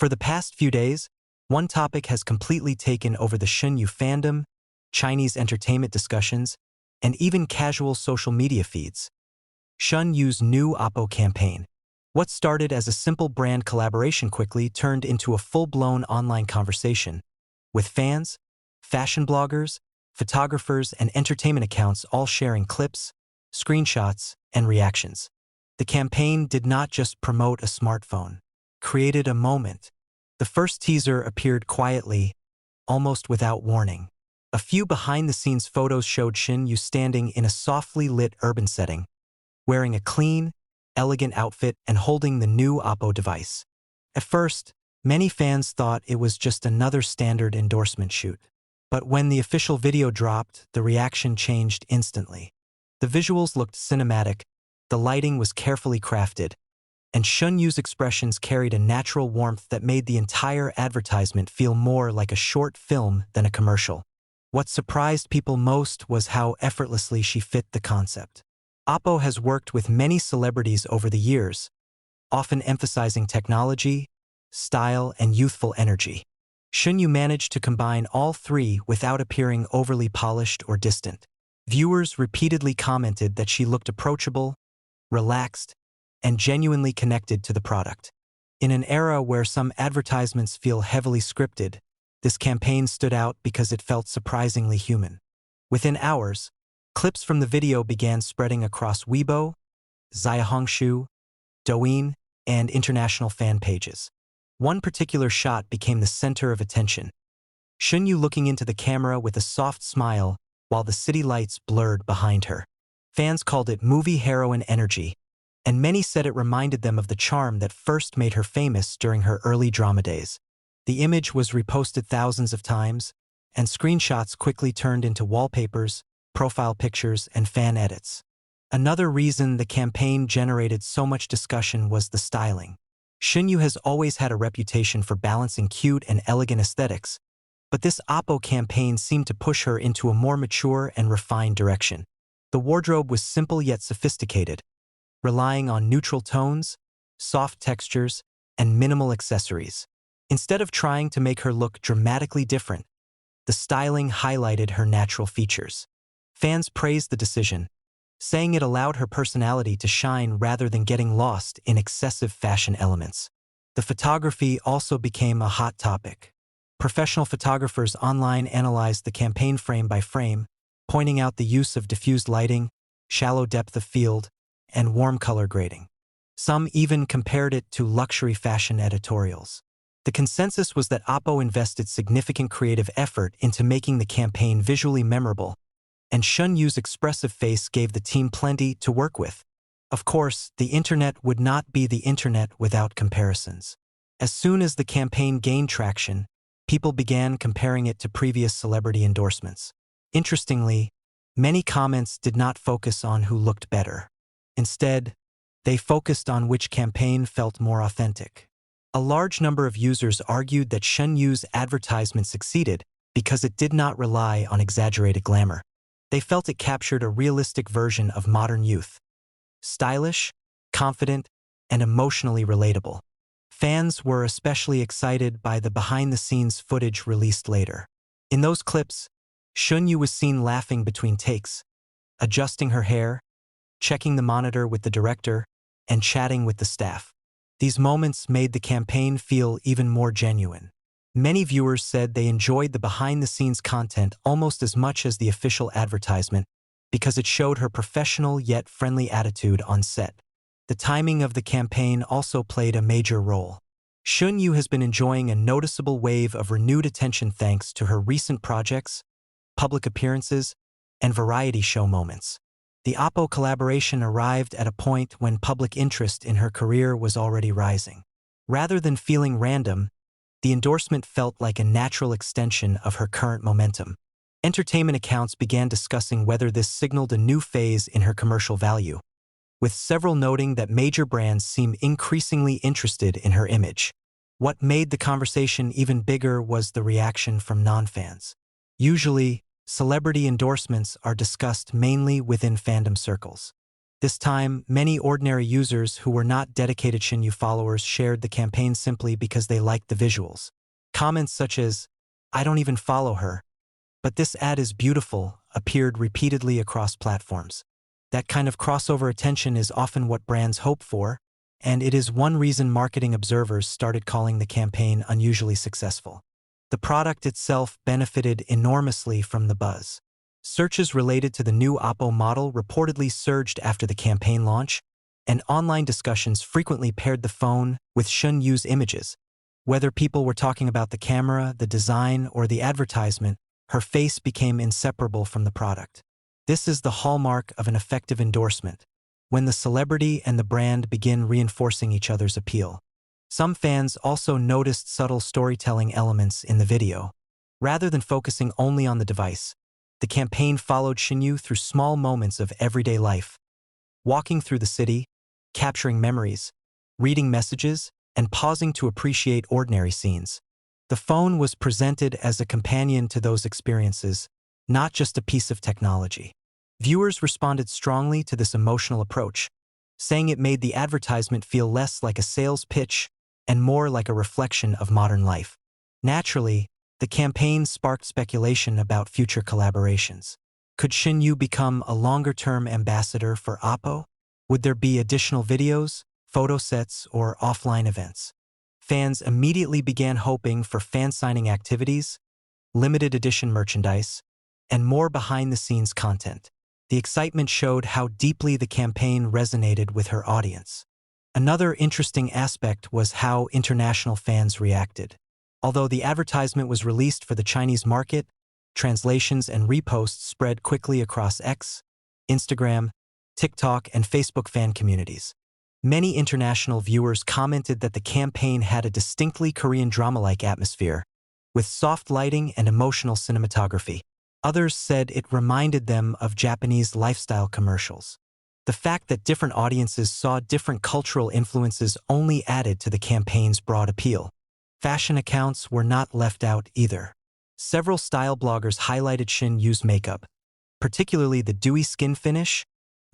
For the past few days, one topic has completely taken over the Shen Yue fandom, Chinese entertainment discussions, and even casual social media feeds. Shen Yue's new OPPO campaign. What started as a simple brand collaboration quickly turned into a full-blown online conversation, with fans, fashion bloggers, photographers, and entertainment accounts all sharing clips, screenshots, and reactions. The campaign did not just promote a smartphone, created a moment. The first teaser appeared quietly, almost without warning. A few behind-the-scenes photos showed Shen Yue standing in a softly lit urban setting, wearing a clean, elegant outfit and holding the new OPPO device. At first, many fans thought it was just another standard endorsement shoot. But when the official video dropped, the reaction changed instantly. The visuals looked cinematic, the lighting was carefully crafted, and Shen Yue's expressions carried a natural warmth that made the entire advertisement feel more like a short film than a commercial. What surprised people most was how effortlessly she fit the concept. OPPO has worked with many celebrities over the years, often emphasizing technology, style, and youthful energy. Shen Yue managed to combine all three without appearing overly polished or distant. Viewers repeatedly commented that she looked approachable, relaxed, and genuinely connected to the product. In an era where some advertisements feel heavily scripted, this campaign stood out because it felt surprisingly human. Within hours, clips from the video began spreading across Weibo, Xiaohongshu, Douyin, and international fan pages. One particular shot became the center of attention. Shen Yue looking into the camera with a soft smile while the city lights blurred behind her. Fans called it movie heroine energy, and many said it reminded them of the charm that first made her famous during her early drama days. The image was reposted thousands of times, and screenshots quickly turned into wallpapers, profile pictures, and fan edits. Another reason the campaign generated so much discussion was the styling. Shen Yue has always had a reputation for balancing cute and elegant aesthetics, but this OPPO campaign seemed to push her into a more mature and refined direction. The wardrobe was simple yet sophisticated, relying on neutral tones, soft textures, and minimal accessories. Instead of trying to make her look dramatically different, the styling highlighted her natural features. Fans praised the decision, saying it allowed her personality to shine rather than getting lost in excessive fashion elements. The photography also became a hot topic. Professional photographers online analyzed the campaign frame by frame, pointing out the use of diffused lighting, shallow depth of field, and warm color grading. Some even compared it to luxury fashion editorials. The consensus was that OPPO invested significant creative effort into making the campaign visually memorable, and Shen Yue's expressive face gave the team plenty to work with. Of course, the internet would not be the internet without comparisons. As soon as the campaign gained traction, people began comparing it to previous celebrity endorsements. Interestingly, many comments did not focus on who looked better. Instead, they focused on which campaign felt more authentic. A large number of users argued that Shen Yue's advertisement succeeded because it did not rely on exaggerated glamour. They felt it captured a realistic version of modern youth. Stylish, confident, and emotionally relatable. Fans were especially excited by the behind-the-scenes footage released later. In those clips, Shen Yue was seen laughing between takes, adjusting her hair, checking the monitor with the director, and chatting with the staff. These moments made the campaign feel even more genuine. Many viewers said they enjoyed the behind-the-scenes content almost as much as the official advertisement because it showed her professional yet friendly attitude on set. The timing of the campaign also played a major role. Shen Yue has been enjoying a noticeable wave of renewed attention thanks to her recent projects, public appearances, and variety show moments. The OPPO collaboration arrived at a point when public interest in her career was already rising. Rather than feeling random, the endorsement felt like a natural extension of her current momentum. Entertainment accounts began discussing whether this signaled a new phase in her commercial value, with several noting that major brands seem increasingly interested in her image. What made the conversation even bigger was the reaction from non-fans. Usually, celebrity endorsements are discussed mainly within fandom circles. This time, many ordinary users who were not dedicated Shen Yue followers shared the campaign simply because they liked the visuals. Comments such as, "I don't even follow her, but this ad is beautiful," appeared repeatedly across platforms. That kind of crossover attention is often what brands hope for, and it is one reason marketing observers started calling the campaign unusually successful. The product itself benefited enormously from the buzz. Searches related to the new OPPO model reportedly surged after the campaign launch, and online discussions frequently paired the phone with Shen Yue's images. Whether people were talking about the camera, the design, or the advertisement, her face became inseparable from the product. This is the hallmark of an effective endorsement, when the celebrity and the brand begin reinforcing each other's appeal. Some fans also noticed subtle storytelling elements in the video. Rather than focusing only on the device, the campaign followed Shen Yue through small moments of everyday life, walking through the city, capturing memories, reading messages, and pausing to appreciate ordinary scenes. The phone was presented as a companion to those experiences, not just a piece of technology. Viewers responded strongly to this emotional approach, saying it made the advertisement feel less like a sales pitch and more like a reflection of modern life. Naturally, the campaign sparked speculation about future collaborations. Could Shen Yue become a longer-term ambassador for OPPO? Would there be additional videos, photo sets, or offline events? Fans immediately began hoping for fan-signing activities, limited edition merchandise, and more behind-the-scenes content. The excitement showed how deeply the campaign resonated with her audience. Another interesting aspect was how international fans reacted. Although the advertisement was released for the Chinese market, translations and reposts spread quickly across X, Instagram, TikTok, and Facebook fan communities. Many international viewers commented that the campaign had a distinctly Korean drama-like atmosphere, with soft lighting and emotional cinematography. Others said it reminded them of Japanese lifestyle commercials. The fact that different audiences saw different cultural influences only added to the campaign's broad appeal. Fashion accounts were not left out either. Several style bloggers highlighted Shen Yue's makeup, particularly the dewy skin finish,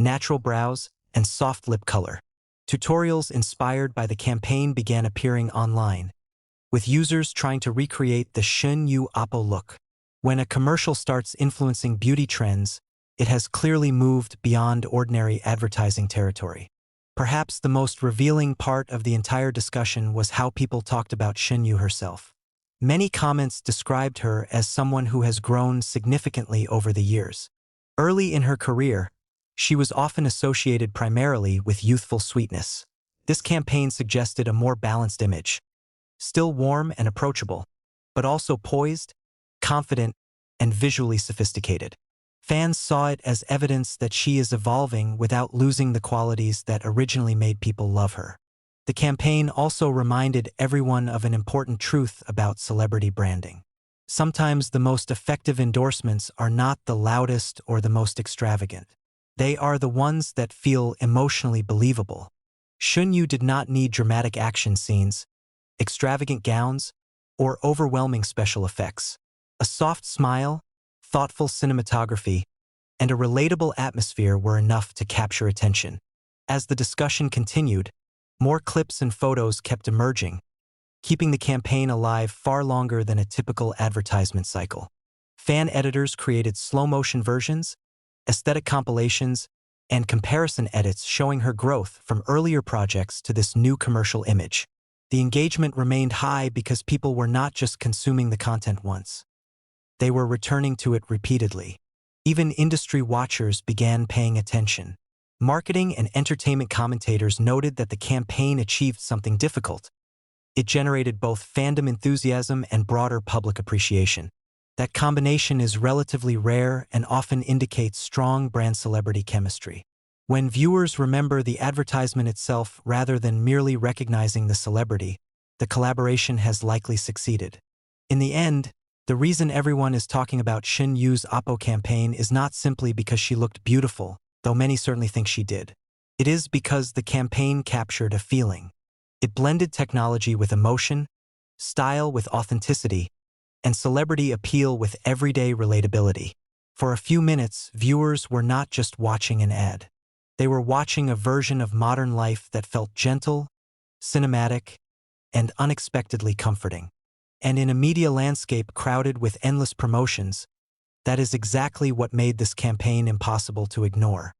natural brows, and soft lip color. Tutorials inspired by the campaign began appearing online, with users trying to recreate the Shen Yue OPPO look. When a commercial starts influencing beauty trends, it has clearly moved beyond ordinary advertising territory. Perhaps the most revealing part of the entire discussion was how people talked about Shen Yue herself. Many comments described her as someone who has grown significantly over the years. Early in her career, she was often associated primarily with youthful sweetness. This campaign suggested a more balanced image, still warm and approachable, but also poised, confident, and visually sophisticated. Fans saw it as evidence that she is evolving without losing the qualities that originally made people love her. The campaign also reminded everyone of an important truth about celebrity branding. Sometimes the most effective endorsements are not the loudest or the most extravagant. They are the ones that feel emotionally believable. Shen Yue did not need dramatic action scenes, extravagant gowns, or overwhelming special effects. A soft smile, thoughtful cinematography, and a relatable atmosphere were enough to capture attention. As the discussion continued, more clips and photos kept emerging, keeping the campaign alive far longer than a typical advertisement cycle. Fan editors created slow-motion versions, aesthetic compilations, and comparison edits showing her growth from earlier projects to this new commercial image. The engagement remained high because people were not just consuming the content once. They were returning to it repeatedly. Even industry watchers began paying attention. Marketing and entertainment commentators noted that the campaign achieved something difficult. It generated both fandom enthusiasm and broader public appreciation. That combination is relatively rare and often indicates strong brand-celebrity chemistry. When viewers remember the advertisement itself rather than merely recognizing the celebrity, the collaboration has likely succeeded. In the end, the reason everyone is talking about Shen Yue's OPPO campaign is not simply because she looked beautiful, though many certainly think she did. It is because the campaign captured a feeling. It blended technology with emotion, style with authenticity, and celebrity appeal with everyday relatability. For a few minutes, viewers were not just watching an ad. They were watching a version of modern life that felt gentle, cinematic, and unexpectedly comforting. And in a media landscape crowded with endless promotions, that is exactly what made this campaign impossible to ignore.